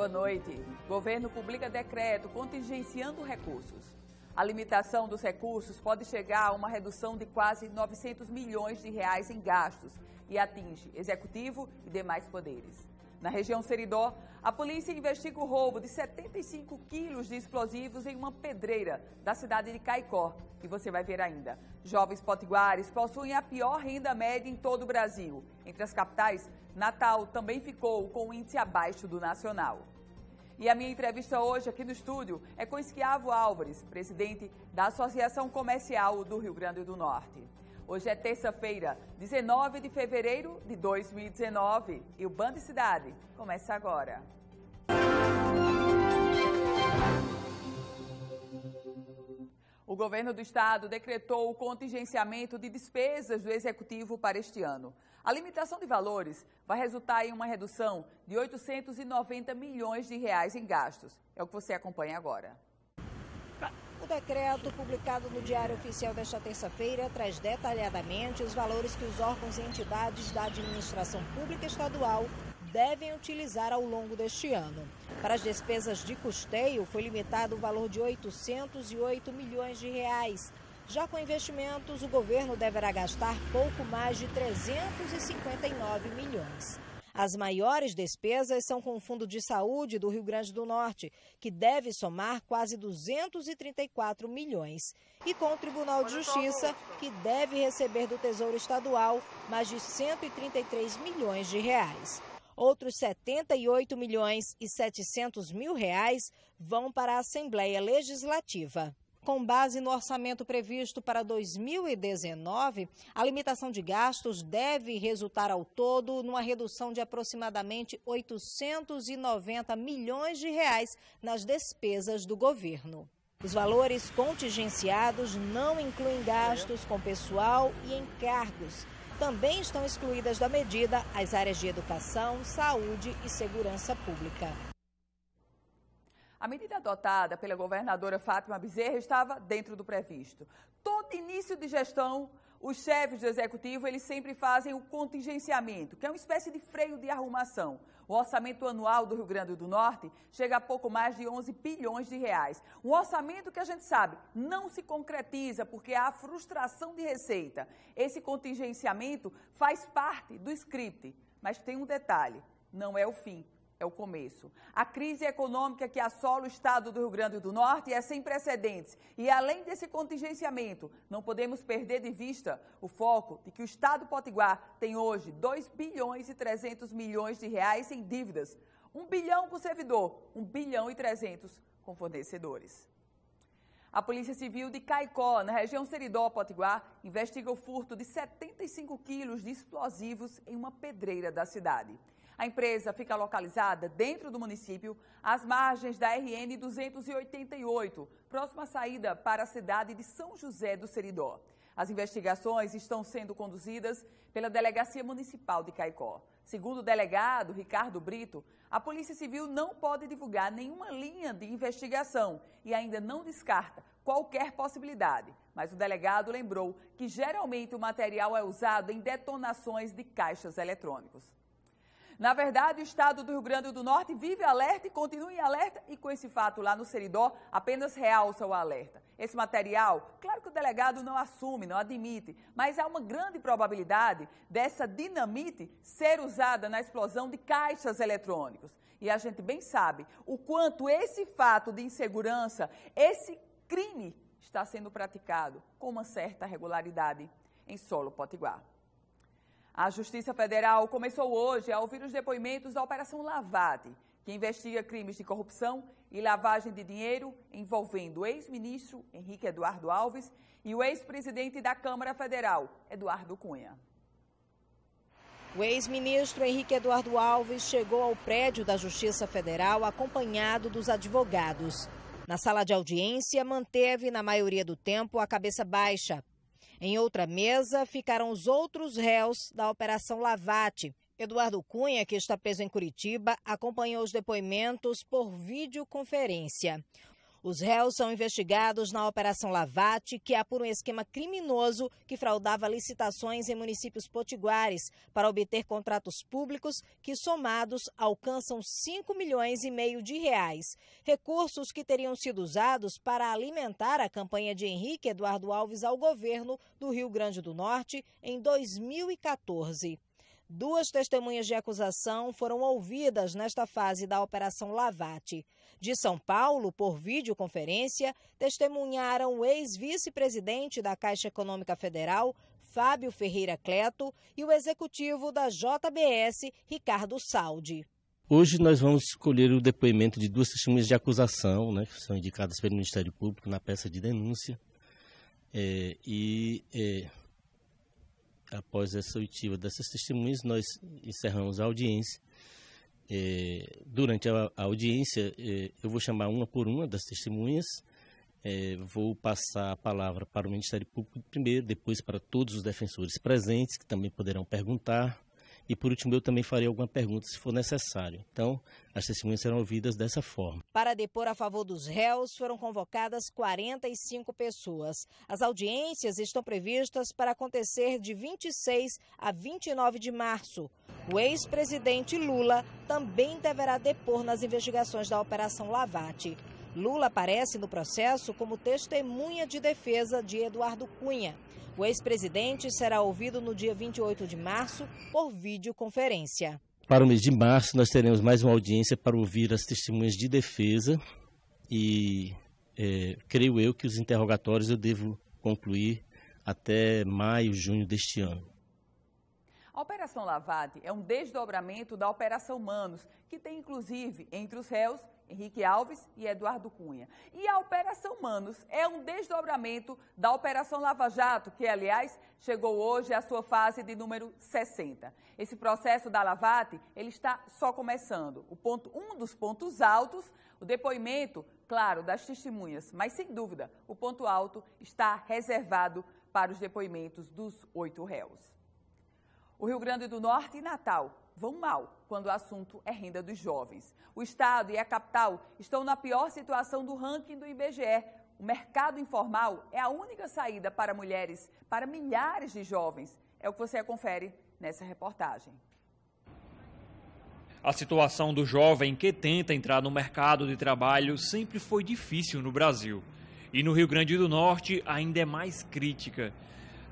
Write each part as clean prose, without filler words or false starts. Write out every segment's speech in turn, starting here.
Boa noite. O governo publica decreto contingenciando recursos. A limitação dos recursos pode chegar a uma redução de quase 900 milhões de reais em gastos e atinge executivo e demais poderes. Na região Seridó, a polícia investiga o roubo de 75 quilos de explosivos em uma pedreira da cidade de Caicó. E você vai ver ainda. Jovens potiguares possuem a pior renda média em todo o Brasil. Entre as capitais, Natal também ficou com um índice abaixo do nacional. E a minha entrevista hoje aqui no estúdio é com Esquiavo Álvares, presidente da Associação Comercial do Rio Grande do Norte. Hoje é terça-feira, 19 de fevereiro de 2019 e o Band Cidade começa agora. O governo do estado decretou o contingenciamento de despesas do executivo para este ano. A limitação de valores vai resultar em uma redução de 890 milhões de reais em gastos. É o que você acompanha agora. O decreto, publicado no Diário Oficial desta terça-feira, traz detalhadamente os valores que os órgãos e entidades da administração pública estadual devem utilizar ao longo deste ano. Para as despesas de custeio, foi limitado o valor de 808 milhões de reais. Já com investimentos, o governo deverá gastar pouco mais de 359 milhões. As maiores despesas são com o Fundo de Saúde do Rio Grande do Norte, que deve somar quase 234 milhões. E com o Tribunal de Justiça, que deve receber do Tesouro Estadual mais de 133 milhões de reais. Outros 78 milhões e 700 mil reais vão para a Assembleia Legislativa. Com base no orçamento previsto para 2019, a limitação de gastos deve resultar ao todo numa redução de aproximadamente 890 milhões de reais nas despesas do governo. Os valores contingenciados não incluem gastos com pessoal e encargos. Também estão excluídas da medida as áreas de educação, saúde e segurança pública. A medida adotada pela governadora Fátima Bezerra estava dentro do previsto. Todo início de gestão, os chefes do executivo, eles sempre fazem o contingenciamento, que é uma espécie de freio de arrumação. O orçamento anual do Rio Grande do Norte chega a pouco mais de 11 bilhões de reais. Um orçamento que a gente sabe não se concretiza porque há frustração de receita. Esse contingenciamento faz parte do script, mas tem um detalhe, não é o fim. É o começo. A crise econômica que assola o estado do Rio Grande do Norte é sem precedentes. E além desse contingenciamento, não podemos perder de vista o foco de que o estado potiguar tem hoje 2 bilhões e 300 milhões de reais em dívidas. 1 bilhão com o servidor, 1 bilhão e 300 com fornecedores. A Polícia Civil de Caicó, na região Seridó, Potiguar, investiga o furto de 75 quilos de explosivos em uma pedreira da cidade. A empresa fica localizada dentro do município, às margens da RN 288, próxima saída para a cidade de São José do Seridó. As investigações estão sendo conduzidas pela Delegacia Municipal de Caicó. Segundo o delegado Ricardo Brito, a Polícia Civil não pode divulgar nenhuma linha de investigação e ainda não descarta qualquer possibilidade. Mas o delegado lembrou que geralmente o material é usado em detonações de caixas eletrônicos. Na verdade, o estado do Rio Grande do Norte vive alerta e continua em alerta e com esse fato lá no Seridó apenas realça o alerta. Esse material, claro que o delegado não assume, não admite, mas há uma grande probabilidade dessa dinamite ser usada na explosão de caixas eletrônicos. E a gente bem sabe o quanto esse fato de insegurança, esse crime está sendo praticado com uma certa regularidade em solo potiguar. A Justiça Federal começou hoje a ouvir os depoimentos da Operação Lavate, que investiga crimes de corrupção e lavagem de dinheiro envolvendo o ex-ministro Henrique Eduardo Alves e o ex-presidente da Câmara Federal, Eduardo Cunha. O ex-ministro Henrique Eduardo Alves chegou ao prédio da Justiça Federal acompanhado dos advogados. Na sala de audiência, manteve, na maioria do tempo, a cabeça baixa. Em outra mesa, ficaram os outros réus da Operação Lavate. Eduardo Cunha, que está preso em Curitiba, acompanhou os depoimentos por videoconferência. Os réus são investigados na Operação Lavate, que apura um esquema criminoso que fraudava licitações em municípios potiguares para obter contratos públicos que, somados, alcançam 5,5 milhões de reais. Recursos que teriam sido usados para alimentar a campanha de Henrique Eduardo Alves ao governo do Rio Grande do Norte em 2014. 2 testemunhas de acusação foram ouvidas nesta fase da Operação Lavate. De São Paulo, por videoconferência, testemunharam o ex-vice-presidente da Caixa Econômica Federal, Fábio Ferreira Cleto, e o executivo da JBS, Ricardo Saldi. Hoje nós vamos escolher o depoimento de 2 testemunhas de acusação, que são indicadas pelo Ministério Público na peça de denúncia. Após essa oitiva dessas testemunhas, nós encerramos a audiência. Durante a audiência, eu vou chamar uma por uma das testemunhas, vou passar a palavra para o Ministério Público primeiro, depois para todos os defensores presentes, que também poderão perguntar, e por último eu também farei alguma pergunta se for necessário. Então, as testemunhas serão ouvidas dessa forma. Para depor a favor dos réus, foram convocadas 45 pessoas. As audiências estão previstas para acontecer de 26 a 29 de março. O ex-presidente Lula também deverá depor nas investigações da Operação Lavate. Lula aparece no processo como testemunha de defesa de Eduardo Cunha. O ex-presidente será ouvido no dia 28 de março por videoconferência. Para o mês de março, nós teremos mais uma audiência para ouvir as testemunhas de defesa e creio eu que os interrogatórios eu devo concluir até maio, junho deste ano. A Operação Lavate é um desdobramento da Operação Manos, que tem inclusive entre os réus Henrique Alves e Eduardo Cunha. E a Operação Manos é um desdobramento da Operação Lava Jato, que, aliás, chegou hoje à sua fase de número 60. Esse processo da Lavate, ele está só começando. Um dos pontos altos, o depoimento, claro, das testemunhas, mas, sem dúvida, o ponto alto está reservado para os depoimentos dos 8 réus. O Rio Grande do Norte e Natal vão mal quando o assunto é renda dos jovens. O Estado e a capital estão na pior situação do ranking do IBGE. O mercado informal é a única saída para mulheres, para milhares de jovens. É o que você confere nessa reportagem. A situação do jovem que tenta entrar no mercado de trabalho sempre foi difícil no Brasil. E no Rio Grande do Norte ainda é mais crítica.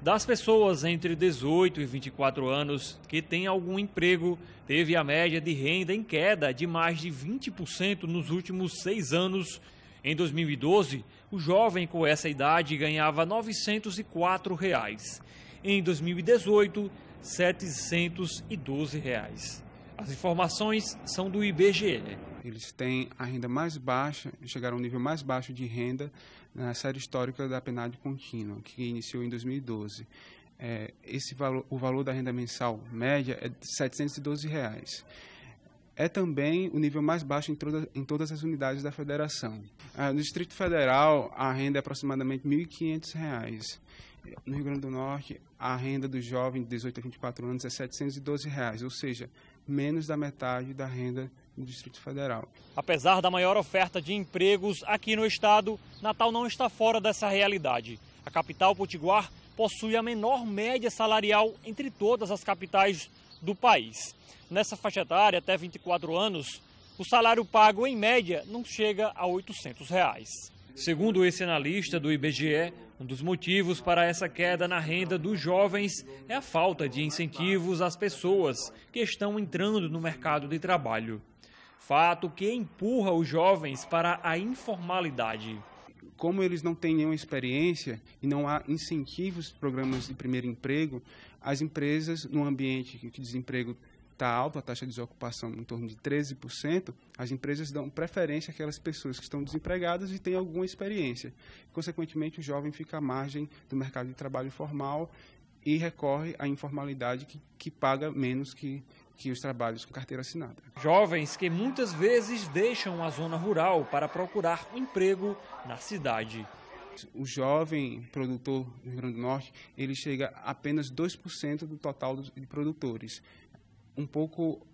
Das pessoas entre 18 e 24 anos que têm algum emprego, teve a média de renda em queda de mais de 20% nos últimos 6 anos. Em 2012, o jovem com essa idade ganhava R$ 904. Em 2018, R$ 712. As informações são do IBGE. Eles têm a renda mais baixa, chegaram ao nível mais baixo de renda na série histórica da PNAD contínua, que iniciou em 2012. O valor da renda mensal média é de R$ 712. É também o nível mais baixo em todas as unidades da federação. No Distrito Federal, a renda é aproximadamente R$ 1.500. No Rio Grande do Norte, a renda do jovem de 18 a 24 anos é R$ 712, ou seja, menos da metade da renda no Distrito Federal. Apesar da maior oferta de empregos aqui no estado, Natal não está fora dessa realidade. A capital potiguar possui a menor média salarial entre todas as capitais do país. Nessa faixa etária, até 24 anos, o salário pago, em média, não chega a R$ 800. Segundo esse analista do IBGE, um dos motivos para essa queda na renda dos jovens é a falta de incentivos às pessoas que estão entrando no mercado de trabalho. Fato que empurra os jovens para a informalidade. Como eles não têm nenhuma experiência e não há incentivos, programas de primeiro emprego, as empresas, num ambiente que o desemprego está alto, a taxa de desocupação em torno de 13%, as empresas dão preferência àquelas pessoas que estão desempregadas e têm alguma experiência. Consequentemente, o jovem fica à margem do mercado de trabalho formal e recorre à informalidade que paga menos que os trabalhos com carteira assinada. Jovens que muitas vezes deixam a zona rural para procurar um emprego na cidade. O jovem produtor do Rio Grande do Norte, ele chega a apenas 2% do total de produtores.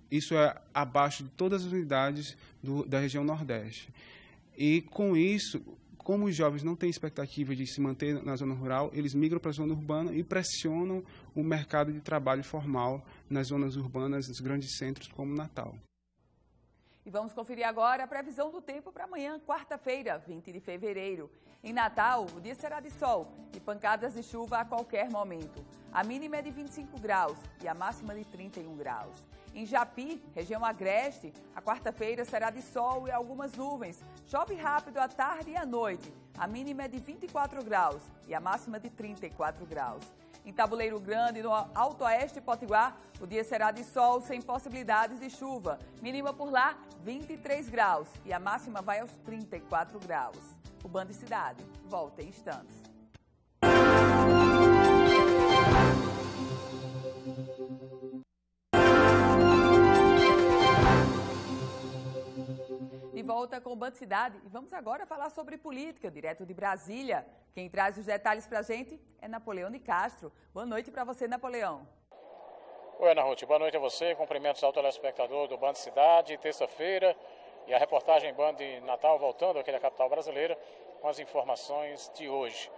Isso é abaixo de todas as unidades da região Nordeste. E com isso, como os jovens não têm expectativa de se manter na zona rural, eles migram para a zona urbana e pressionam o mercado de trabalho formal nas zonas urbanas, nos grandes centros como Natal. E vamos conferir agora a previsão do tempo para amanhã, quarta-feira, 20 de fevereiro. Em Natal, o dia será de sol e pancadas de chuva a qualquer momento. A mínima é de 25 graus e a máxima de 31 graus. Em Japi, região agreste, a quarta-feira será de sol e algumas nuvens. Chove rápido à tarde e à noite. A mínima é de 24 graus e a máxima de 34 graus. Em Tabuleiro Grande, no Alto Oeste Potiguar, o dia será de sol sem possibilidades de chuva. Mínima por lá, 23 graus e a máxima vai aos 34 graus. O Band Cidade volta em instantes. De volta com o Band Cidade e vamos agora falar sobre política, direto de Brasília. Quem traz os detalhes para a gente é Napoleão de Castro. Boa noite para você, Napoleão. Oi, Ana Ruth, boa noite a você, cumprimentos ao telespectador do Band Cidade, terça-feira, e a reportagem Band Natal voltando aqui da capital brasileira com as informações de hoje.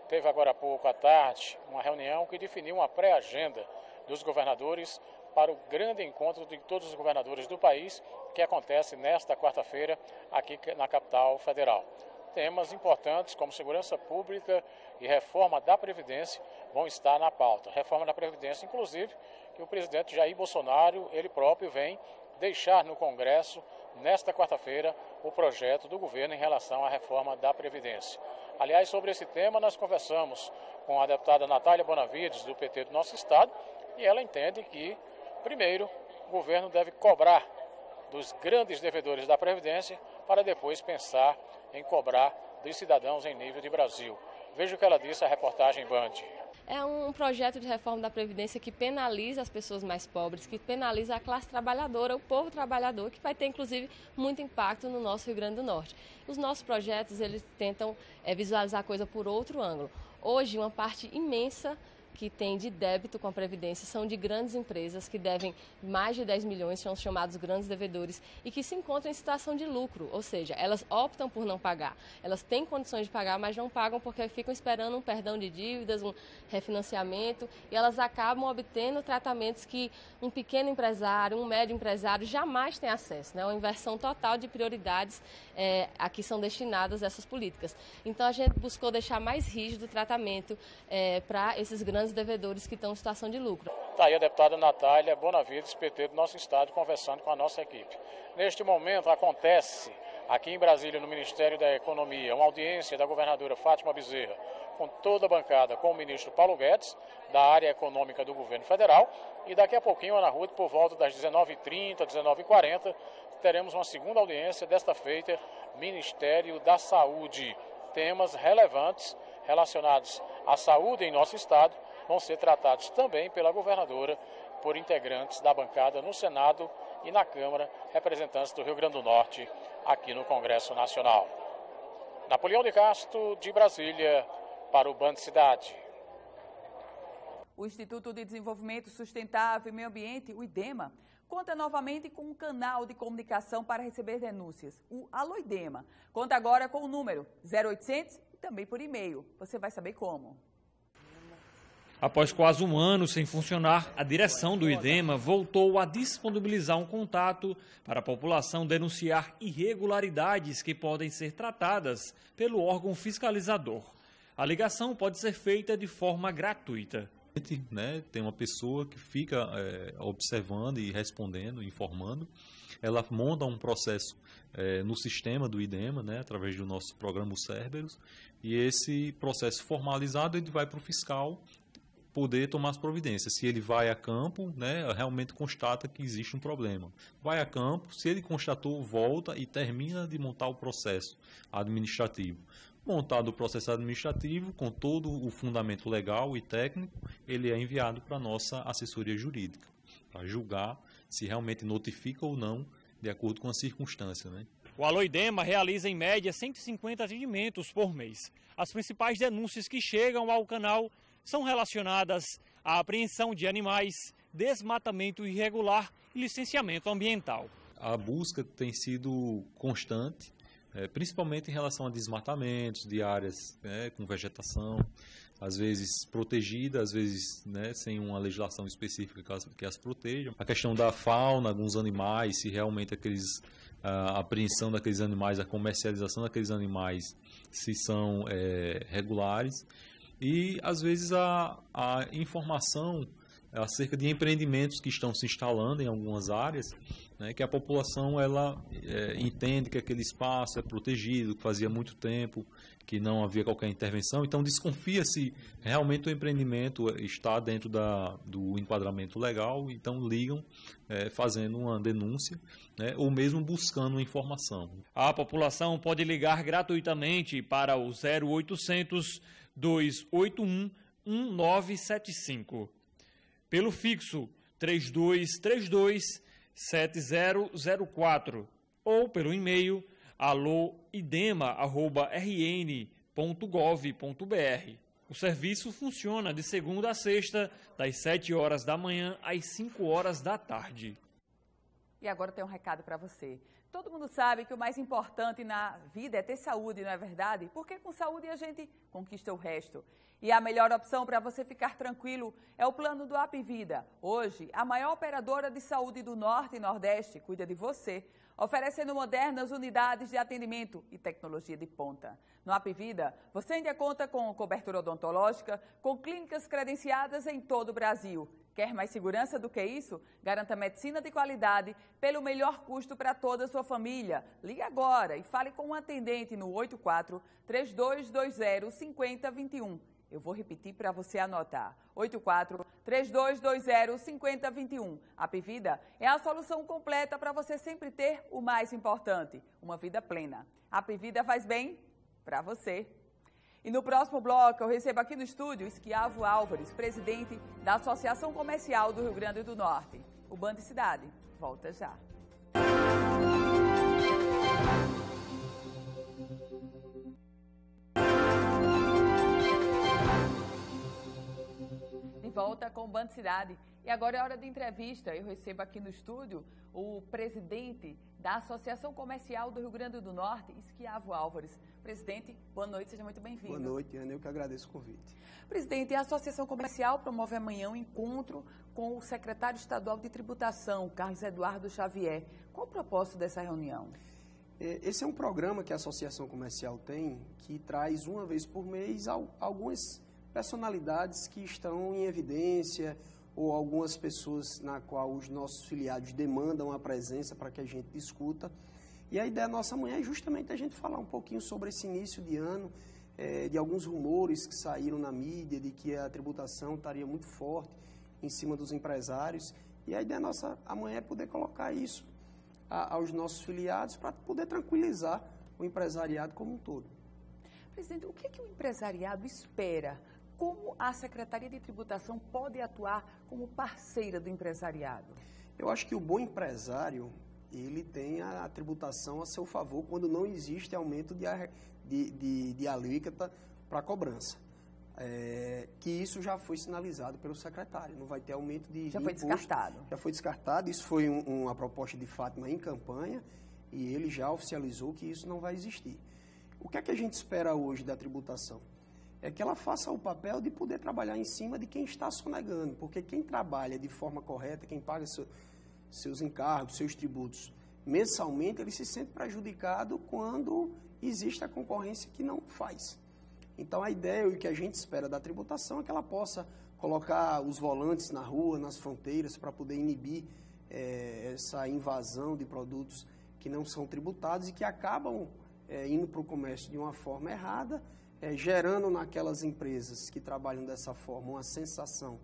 Teve agora há pouco à tarde uma reunião que definiu uma pré-agenda dos governadores para o grande encontro de todos os governadores do país, que acontece nesta quarta-feira aqui na capital federal. Temas importantes como segurança pública e reforma da Previdência vão estar na pauta. Reforma da Previdência, inclusive, que o presidente Jair Bolsonaro, ele próprio, vem deixar no Congresso, nesta quarta-feira, o projeto do governo em relação à reforma da Previdência. Aliás, sobre esse tema, nós conversamos com a deputada Natália Bonavides, do PT do nosso estado, e ela entende que, primeiro, o governo deve cobrar dos grandes devedores da Previdência para depois pensar em cobrar dos cidadãos em nível de Brasil. Veja o que ela disse à reportagem Band. É um projeto de reforma da Previdência que penaliza as pessoas mais pobres, que penaliza a classe trabalhadora, o povo trabalhador, que vai ter, inclusive, muito impacto no nosso Rio Grande do Norte. Os nossos projetos, eles tentam visualizar a coisa por outro ângulo. Hoje, uma parte imensa que tem de débito com a Previdência são de grandes empresas que devem mais de 10 milhões, são os chamados grandes devedores, e que se encontram em situação de lucro, ou seja, elas optam por não pagar. Elas têm condições de pagar, mas não pagam porque ficam esperando um perdão de dívidas, um refinanciamento, e elas acabam obtendo tratamentos que um pequeno empresário, um médio empresário jamais tem acesso, né? Uma inversão total de prioridades a que são destinadas essas políticas. Então, a gente buscou deixar mais rígido o tratamento para esses grandes devedores que estão em situação de lucro. Está aí a deputada Natália Bonavides, PT do nosso estado, conversando com a nossa equipe. Neste momento acontece aqui em Brasília, no Ministério da Economia, uma audiência da governadora Fátima Bezerra, com toda a bancada, com o ministro Paulo Guedes, da área econômica do governo federal, e daqui a pouquinho, Ana Ruth, por volta das 19h30, 19h40, teremos uma segunda audiência, desta feita, Ministério da Saúde. Temas relevantes relacionados à saúde em nosso estado vão ser tratados também pela governadora, por integrantes da bancada no Senado e na Câmara, representantes do Rio Grande do Norte, aqui no Congresso Nacional. Napoleão de Castro, de Brasília, para o Band Cidade. O Instituto de Desenvolvimento Sustentável e Meio Ambiente, o IDEMA, conta novamente com um canal de comunicação para receber denúncias, o Alô IDEMA. Conta agora com o número 0800 e também por e-mail. Você vai saber como. Após quase um ano sem funcionar, a direção do IDEMA voltou a disponibilizar um contato para a população denunciar irregularidades que podem ser tratadas pelo órgão fiscalizador. A ligação pode ser feita de forma gratuita. Tem uma pessoa que fica observando e respondendo, informando. Ela monta um processo no sistema do IDEMA, através do nosso programa o Cerberus, e esse processo formalizado ele vai para o fiscal poder tomar as providências. Se ele vai a campo, realmente constata que existe um problema. Vai a campo, se ele constatou, volta e termina de montar o processo administrativo. Montado o processo administrativo, com todo o fundamento legal e técnico, ele é enviado para a nossa assessoria jurídica, para julgar se realmente notifica ou não, de acordo com a circunstância. O Alô IDEMA realiza em média 150 atendimentos por mês. As principais denúncias que chegam ao canal são relacionadas à apreensão de animais, desmatamento irregular e licenciamento ambiental. A busca tem sido constante principalmente em relação a desmatamentos de áreas, né, com vegetação, às vezes protegida, às vezes, né, sem uma legislação específica que as proteja. A questão da fauna, alguns animais, se realmente a apreensão daqueles animais, a comercialização daqueles animais, se são regulares. E, às vezes, a informação acerca de empreendimentos que estão se instalando em algumas áreas, né, que a população ela entende que aquele espaço é protegido, que fazia muito tempo que não havia qualquer intervenção, então desconfia se realmente o empreendimento está dentro do enquadramento legal, então ligam fazendo uma denúncia, né, ou mesmo buscando informação. A população pode ligar gratuitamente para o 0800 281 1975. Pelo fixo 3232-7004 ou pelo e-mail aloidema@rn.gov.br. O serviço funciona de segunda a sexta, das 7 horas da manhã às 5 horas da tarde. E agora tem um recado para você. Todo mundo sabe que o mais importante na vida é ter saúde, não é verdade? Porque com saúde a gente conquista o resto. E a melhor opção para você ficar tranquilo é o plano do Apvida. Hoje, a maior operadora de saúde do Norte e Nordeste cuida de você, oferecendo modernas unidades de atendimento e tecnologia de ponta. No Apvida, você ainda conta com cobertura odontológica, com clínicas credenciadas em todo o Brasil. Quer mais segurança do que isso? Garanta medicina de qualidade pelo melhor custo para toda a sua família. Ligue agora e fale com um atendente no 84-3220-5021. Eu vou repetir para você anotar. 84-3220-5021. A Apvida é a solução completa para você sempre ter o mais importante, uma vida plena. A Apvida faz bem para você. E no próximo bloco eu recebo aqui no estúdio Esquiavo Álvares, presidente da Associação Comercial do Rio Grande do Norte. O Band Cidade volta já. De volta com o Band Cidade. E agora é hora de entrevista. Eu recebo aqui no estúdio o presidente da Associação Comercial do Rio Grande do Norte, Esquiavo Álvares. Presidente, boa noite, seja muito bem-vindo. Boa noite, Ana, eu que agradeço o convite. Presidente, a Associação Comercial promove amanhã um encontro com o secretário estadual de tributação, Carlos Eduardo Xavier. Qual o propósito dessa reunião? Esse é um programa que a Associação Comercial tem, que traz uma vez por mês algumas personalidades que estão em evidência ou algumas pessoas na qual os nossos filiados demandam a presença para que a gente discuta. E a ideia nossa amanhã é justamente a gente falar um pouquinho sobre esse início de ano, de alguns rumores que saíram na mídia, de que a tributação estaria muito forte em cima dos empresários. E a ideia nossa amanhã é poder colocar isso aos nossos filiados para poder tranquilizar o empresariado como um todo. Presidente, o que o empresariado espera? Como a Secretaria de Tributação pode atuar como parceira do empresariado? Eu acho que o bom empresário, ele tem a tributação a seu favor quando não existe aumento de alíquota para cobrança. Que isso já foi sinalizado pelo secretário, não vai ter aumento de Já foi descartado. Já foi descartado, isso foi uma proposta de Fátima em campanha e ele já oficializou que isso não vai existir. O que é que a gente espera hoje da tributação? É que ela faça o papel de poder trabalhar em cima de quem está sonegando, porque quem trabalha de forma correta, quem paga seus encargos, seus tributos mensalmente, ele se sente prejudicado quando existe a concorrência que não faz. Então a ideia e o que a gente espera da tributação é que ela possa colocar os volantes na rua, nas fronteiras, para poder inibir essa invasão de produtos que não são tributados e que acabam indo para o comércio de uma forma errada, gerando naquelas empresas que trabalham dessa forma uma sensação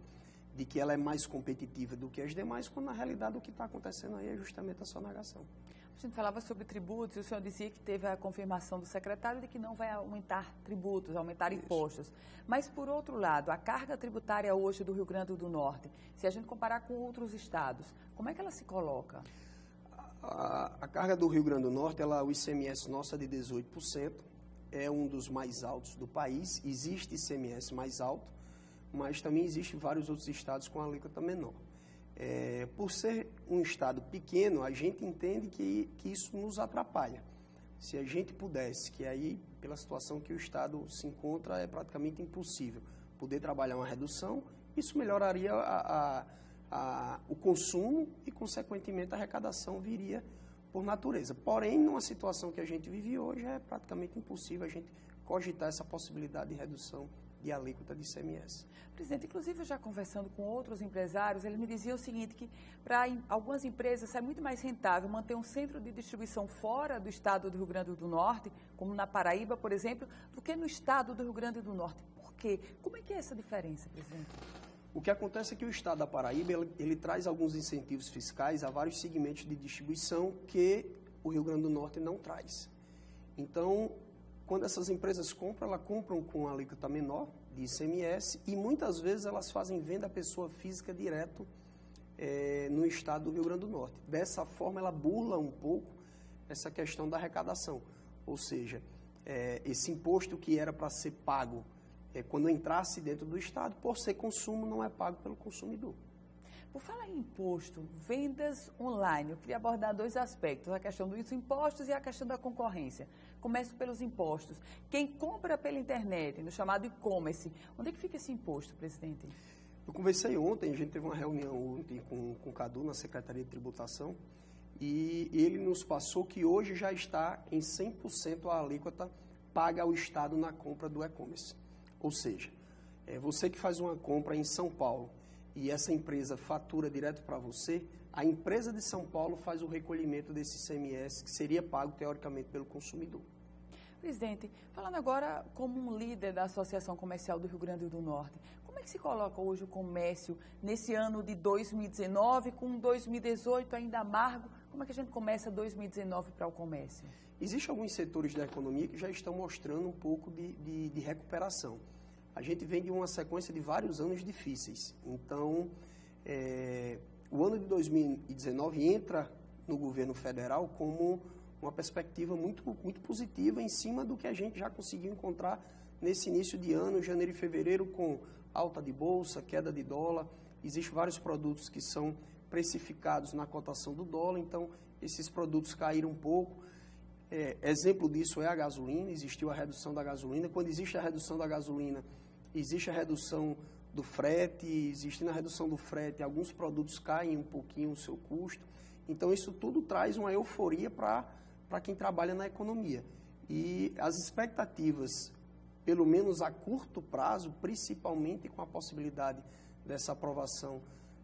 de que ela é mais competitiva do que as demais, quando na realidade o que está acontecendo aí é justamente a sonegação. A gente falava sobre tributos e o senhor dizia que teve a confirmação do secretário de que não vai aumentar tributos, aumentar impostos. Mas, por outro lado, a carga tributária hoje do Rio Grande do Norte, se a gente comparar com outros estados, como é que ela se coloca? A carga do Rio Grande do Norte, o ICMS nosso é de 18%, é um dos mais altos do país, existe ICMS mais alto, mas também existem vários outros estados com alíquota menor. Por ser um estado pequeno, a gente entende que isso nos atrapalha, Se a gente pudesse, que aí, pela situação que o Estado se encontra, é praticamente impossível poder trabalhar uma redução, isso melhoraria o consumo e, consequentemente, a arrecadação viria por natureza. Porém, numa situação que a gente vive hoje, é praticamente impossível a gente cogitar essa possibilidade de redução de alíquota de ICMS. Presidente, inclusive, eu já conversando com outros empresários, eles me diziam o seguinte, que para algumas empresas é muito mais rentável manter um centro de distribuição fora do estado do Rio Grande do Norte, como na Paraíba, por exemplo, do que no estado do Rio Grande do Norte. Por quê? Como é que é essa diferença, presidente? O que acontece é que o estado da Paraíba, ele traz alguns incentivos fiscais a vários segmentos de distribuição que o Rio Grande do Norte não traz. Então, quando essas empresas compram, elas compram com uma alíquota menor de ICMS e muitas vezes elas fazem venda à pessoa física direto no estado do Rio Grande do Norte. Dessa forma, ela burla um pouco essa questão da arrecadação. Ou seja, esse imposto que era para ser pago quando entrasse dentro do estado, por ser consumo, não é pago pelo consumidor. Por falar em imposto, vendas online, eu queria abordar dois aspectos, a questão dos impostos e a questão da concorrência. Começo pelos impostos. Quem compra pela internet, no chamado e-commerce, onde é que fica esse imposto, presidente? Eu conversei ontem, a gente teve uma reunião ontem com o Cadu, na Secretaria de Tributação, e ele nos passou que hoje já está em 100% a alíquota paga ao Estado na compra do e-commerce. Ou seja, você que faz uma compra em São Paulo, e essa empresa fatura direto para você, a empresa de São Paulo faz o recolhimento desse ICMS, que seria pago, teoricamente, pelo consumidor. Presidente, falando agora como um líder da Associação Comercial do Rio Grande do Norte, como é que se coloca hoje o comércio nesse ano de 2019, com 2018 ainda amargo? Como é que a gente começa 2019 para o comércio? Existem alguns setores da economia que já estão mostrando um pouco de recuperação. A gente vem de uma sequência de vários anos difíceis. Então, o ano de 2019 entra no governo federal como uma perspectiva muito positiva em cima do que a gente já conseguiu encontrar nesse início de ano, janeiro e fevereiro, com alta de bolsa, queda de dólar. Existem vários produtos que são precificados na cotação do dólar, então esses produtos caíram um pouco. Exemplo disso é a gasolina, existiu a redução da gasolina. Quando existe a redução da gasolina, existe a redução do frete, existindo a redução do frete, alguns produtos caem um pouquinho o seu custo. Então, isso tudo traz uma euforia para quem trabalha na economia. E as expectativas, pelo menos a curto prazo, principalmente com a possibilidade dessa aprovação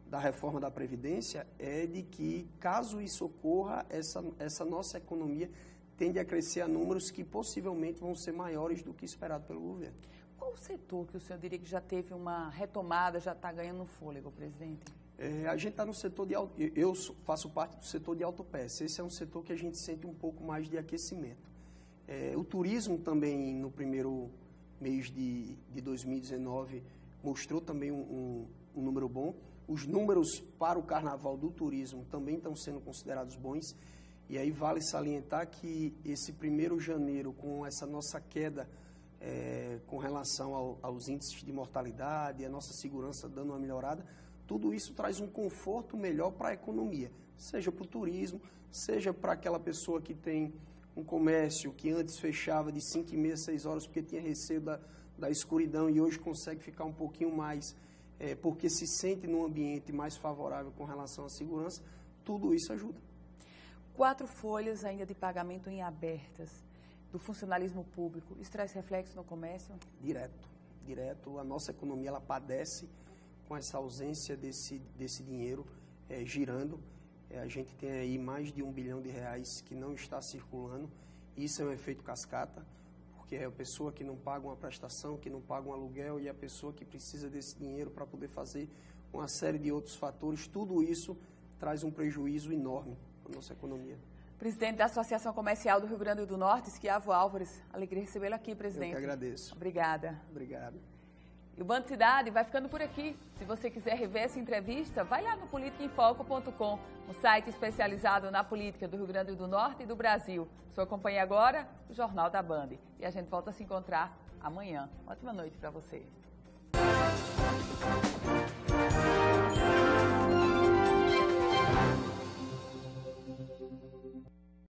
da reforma da Previdência, é de que, caso isso ocorra, essa nossa economia tende a crescer a números que possivelmente vão ser maiores do que esperado pelo governo. Qual o setor que o senhor diria que já teve uma retomada, já está ganhando fôlego, presidente? A gente está no setor eu faço parte do setor de autopeças. Esse é um setor que a gente sente um pouco mais de aquecimento. O turismo também, no primeiro mês de 2019, mostrou também um número bom. Os números para o carnaval do turismo também estão sendo considerados bons. E aí vale salientar que esse 1º de janeiro, com essa nossa queda com relação aos índices de mortalidade, a nossa segurança dando uma melhorada, tudo isso traz um conforto melhor para a economia, seja para o turismo, seja para aquela pessoa que tem um comércio que antes fechava de 5h30, 6 horas, porque tinha receio da escuridão e hoje consegue ficar um pouquinho mais, porque se sente num ambiente mais favorável com relação à segurança, tudo isso ajuda. 4 folhas ainda de pagamento em abertas do funcionalismo público, isso traz reflexo no comércio? Direto. A nossa economia ela padece com essa ausência desse dinheiro girando. A gente tem aí mais de R$1 bilhão que não está circulando. Isso é um efeito cascata, porque é a pessoa que não paga uma prestação, que não paga um aluguel e a pessoa que precisa desse dinheiro para poder fazer uma série de outros fatores. Tudo isso traz um prejuízo enorme para a nossa economia. Presidente da Associação Comercial do Rio Grande do Norte, Esquiavo Álvares, alegria recebê-lo aqui, presidente. Eu que agradeço. Obrigada. Obrigado. E o Band Cidade vai ficando por aqui. Se você quiser rever essa entrevista, vai lá no politicaemfoco.com, um site especializado na política do Rio Grande do Norte e do Brasil. O senhor acompanha agora o Jornal da Band. E a gente volta a se encontrar amanhã. Ótima noite para você.